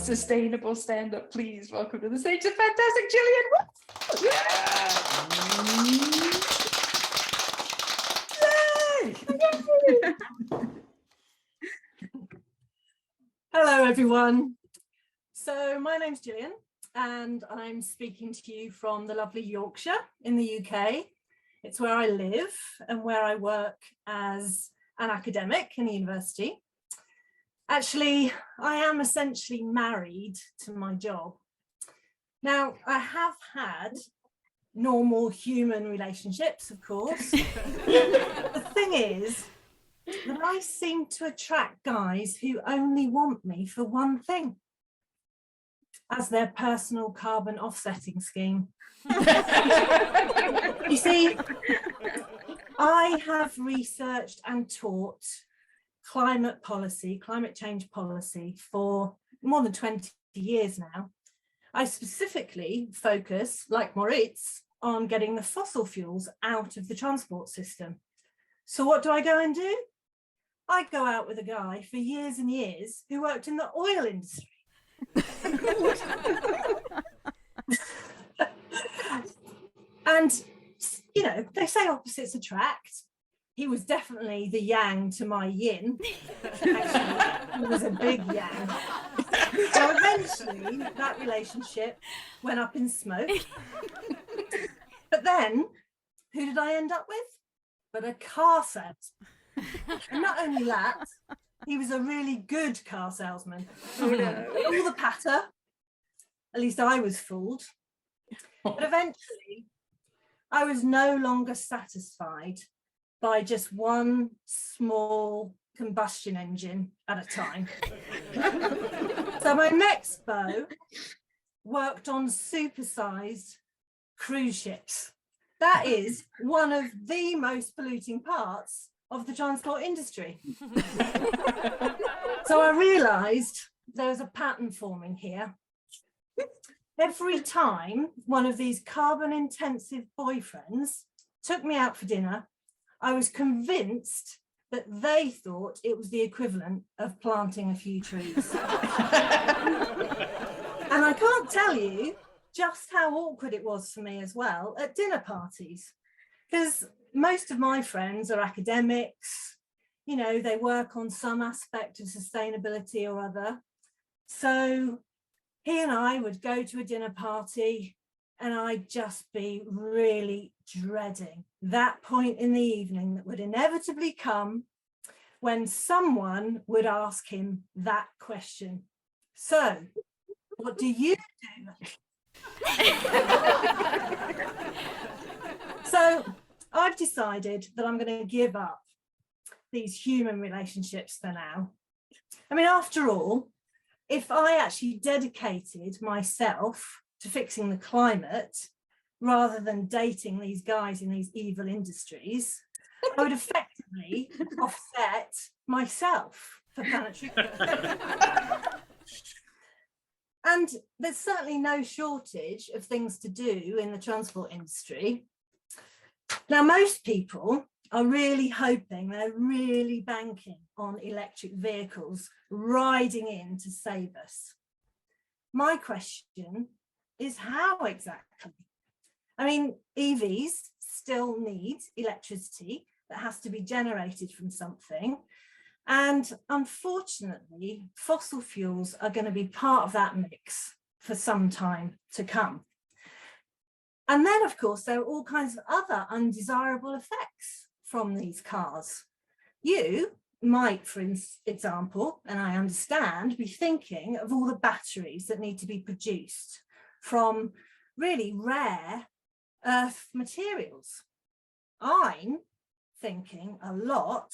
sustainable stand-up. Please welcome to the stage the fantastic Jillian. Hello everyone. So my name's Jillian and I'm speaking to you from the lovely Yorkshire in the UK. It's where I live and where I work as an academic in a university. Actually, I am essentially married to my job. Now, I have had normal human relationships, of course. The thing is that I seem to attract guys who only want me for one thing, as their personal carbon offsetting scheme. You see, I have researched and taught climate change policy for more than 20 years now. I specifically focus, like Moritz, on getting the fossil fuels out of the transport system. So what do I go and do? I go out with a guy for years and years who worked in the oil industry. And, you know, they say opposites attract. He was definitely the yang to my yin. Actually, he was a big yang. So eventually that relationship went up in smoke. But then, who did I end up with? But a car salesman. And not only that, he was a really good car salesman. All the patter, at least I was fooled. But eventually, I was no longer satisfied by just one small combustion engine at a time. So my next beau worked on supersized cruise ships. That is one of the most polluting parts of the transport industry. So I realized there was a pattern forming here. Every time one of these carbon intensive boyfriends took me out for dinner, I was convinced that they thought it was the equivalent of planting a few trees. And I can't tell you just how awkward it was for me as well at dinner parties, because most of my friends are academics, you know, they work on some aspect of sustainability or other. So he and I would go to a dinner party and I'd just be really dreading that point in the evening that would inevitably come when someone would ask him that question. So, what do you do? So, I've decided that I'm going to give up these human relationships for now. I mean, after all, if I actually dedicated myself to fixing the climate rather than dating these guys in these evil industries, I would effectively offset myself for planetary. And there's certainly no shortage of things to do in the transport industry. Now, most people are really hoping, they're really banking on electric vehicles riding in to save us. My question is how exactly? I mean, EVs still need electricity that has to be generated from something. And unfortunately, fossil fuels are going to be part of that mix for some time to come. And then, of course, there are all kinds of other undesirable effects from these cars. You might, for example, and I understand, be thinking of all the batteries that need to be produced from really rare earth materials. I'm thinking a lot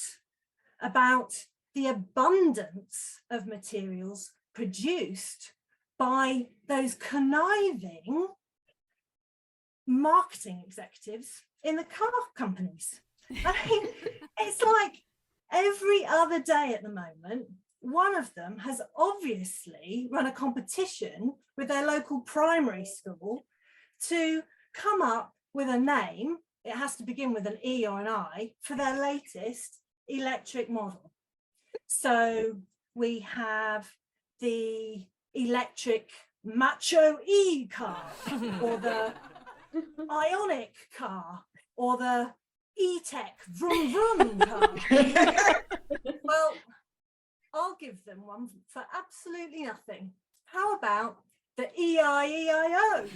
about the abundance of materials produced by those conniving marketing executives in the car companies. I mean, it's like every other day at the moment, one of them has obviously run a competition with their local primary school to come up with a name. It has to begin with an E or an I for their latest electric model. So we have the electric macho car, or the ionic car, or the e-tech vroom vroom car. Well, I'll give them one for absolutely nothing. How about the EIEIO?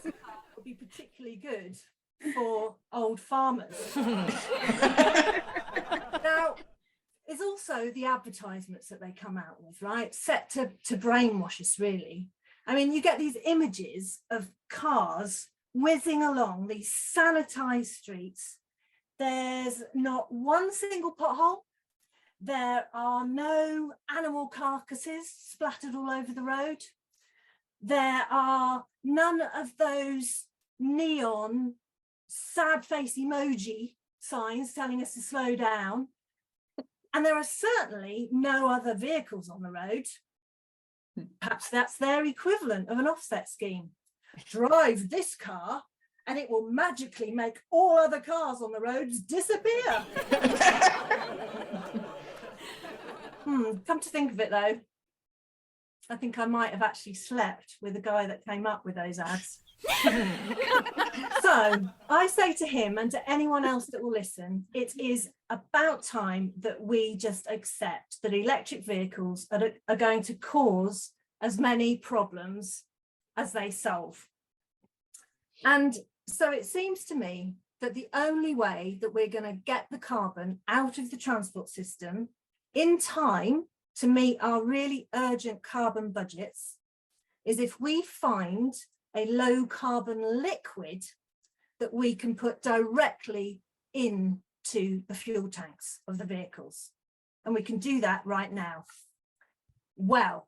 That would be particularly good for old farmers. Now, it's also the advertisements that they come out with, right? Set to brainwash us, really. I mean, you get these images of cars whizzing along these sanitized streets. There's not one single pothole. There are no animal carcasses splattered all over the road. There are none of those neon sad face emoji signs telling us to slow down. And there are certainly no other vehicles on the road. Perhaps that's their equivalent of an offset scheme. Drive this car and it will magically make all other cars on the roads disappear. Come to think of it though, I think I might have actually slept with the guy that came up with those ads. So I say to him and to anyone else that will listen, it is about time that we just accept that electric vehicles are going to cause as many problems as they solve. And so it seems to me that the only way that we're going to get the carbon out of the transport system in time to meet our really urgent carbon budgets is if we find a low carbon liquid that we can put directly into the fuel tanks of the vehicles. And we can do that right now. Well,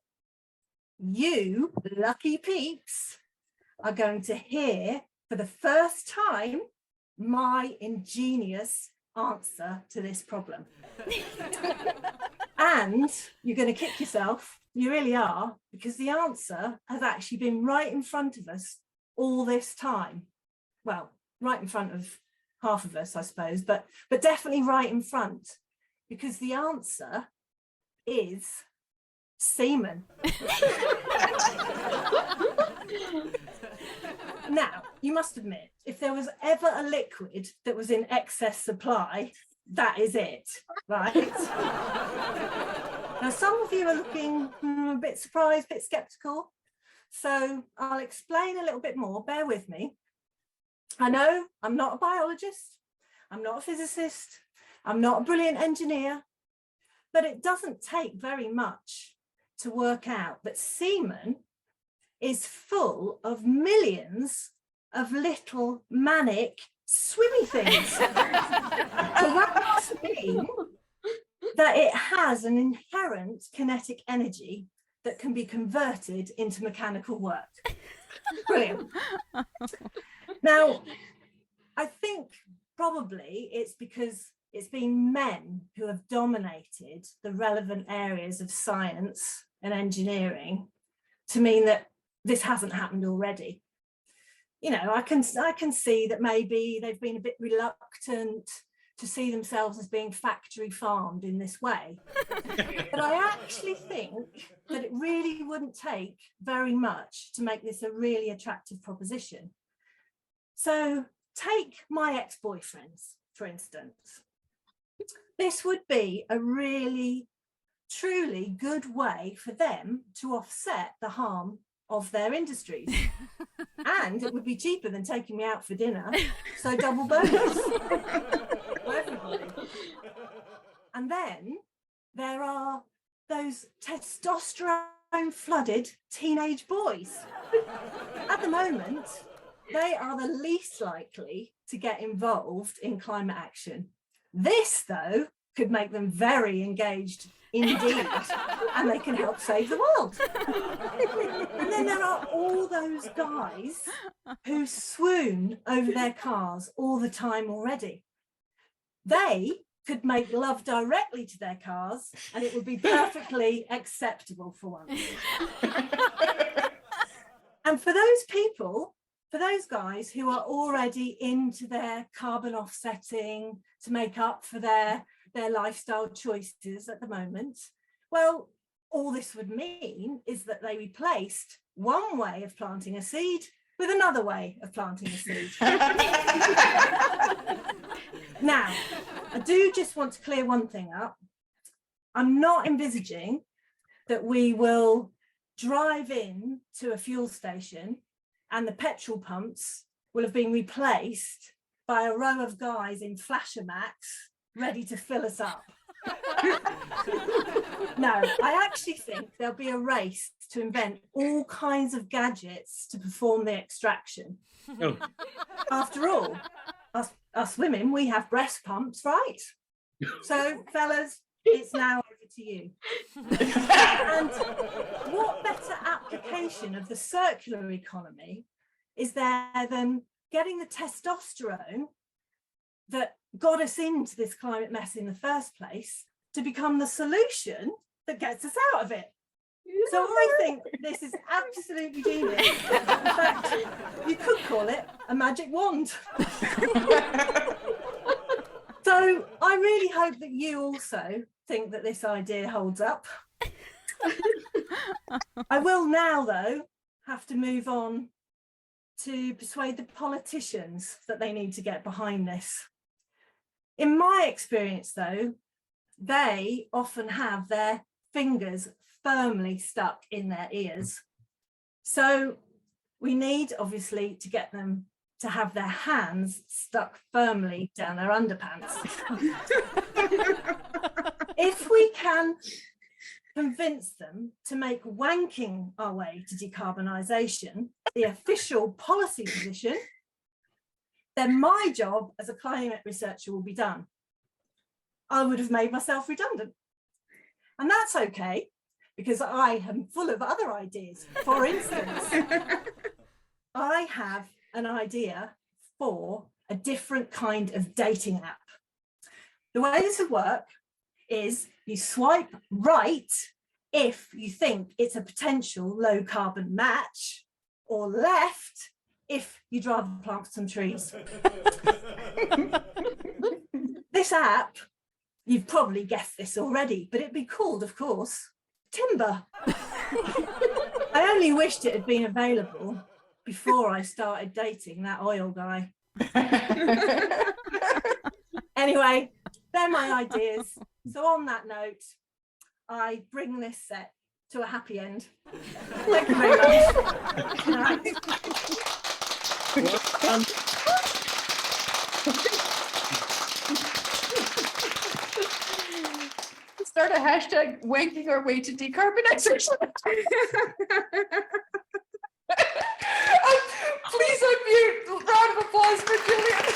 you lucky peeps are going to hear for the first time my ingenious answer to this problem. And you're going to kick yourself. You really are, because the answer has actually been right in front of us all this time. Well, right in front of half of us, I suppose, but definitely right in front, because the answer is semen. Now, you must admit, if there was ever a liquid that was in excess supply, that is it, right? Now, some of you are looking a bit surprised, a bit skeptical. So I'll explain a little bit more, bear with me. I know I'm not a biologist, I'm not a physicist, I'm not a brilliant engineer, but it doesn't take very much to work out that semen is full of millions of little manic swimmy things. So that must mean that it has an inherent kinetic energy that can be converted into mechanical work. Brilliant. Now, I think probably it's because it's been men who have dominated the relevant areas of science and engineering to mean that this hasn't happened already. You know, I can see that maybe they've been a bit reluctant to see themselves as being factory farmed in this way. But I actually think that it really wouldn't take very much to make this a really attractive proposition. So take my ex-boyfriends, for instance. This would be a really, truly good way for them to offset the harm of their industries. And it would be cheaper than taking me out for dinner, so double bonus for everybody. And then there are those testosterone flooded teenage boys. At the moment, they are the least likely to get involved in climate action. This, though, could make them very engaged indeed, and they can help save the world. And then there are all those guys who swoon over their cars all the time already. They could make love directly to their cars and it would be perfectly acceptable for once. And for those people, for those guys who are already into their carbon offsetting to make up for their lifestyle choices at the moment, well, all this would mean is that they replaced one way of planting a seed with another way of planting a seed. Now, I do just want to clear one thing up. I'm not envisaging that we will drive in to a fuel station and the petrol pumps will have been replaced by a row of guys in flasher max ready to fill us up. No, I actually think there'll be a race to invent all kinds of gadgets to perform the extraction. Oh. After all, us women, we have breast pumps, right? So, fellas, it's now over to you. And what better application of the circular economy is there than getting the testosterone that got us into this climate mess in the first place to become the solution that gets us out of it? So I think this is absolutely genius. In fact, you could call it a magic wand. So I really hope that you also think that this idea holds up. I will now, though, have to move on to persuade the politicians that they need to get behind this. In my experience, though, they often have their fingers firmly stuck in their ears. So we need, obviously, to get them to have their hands stuck firmly down their underpants. If we can convince them to make wanking our way to decarbonisation the official policy position, then my job as a climate researcher will be done. I would have made myself redundant. And that's okay, because I am full of other ideas. For instance, I have an idea for a different kind of dating app. The way this would work is you swipe right if you think it's a potential low carbon match, or left if you'd rather plant some trees. This app, you've probably guessed this already, but it'd be called, of course, Timber. I only wished it had been available before I started dating that oil guy. Anyway, they're my ideas. So on that note, I bring this set to a happy end. Thank you very much. Good night. Start a hashtag wanking our way to decarbonization. Please unmute. Round of applause for Jillian.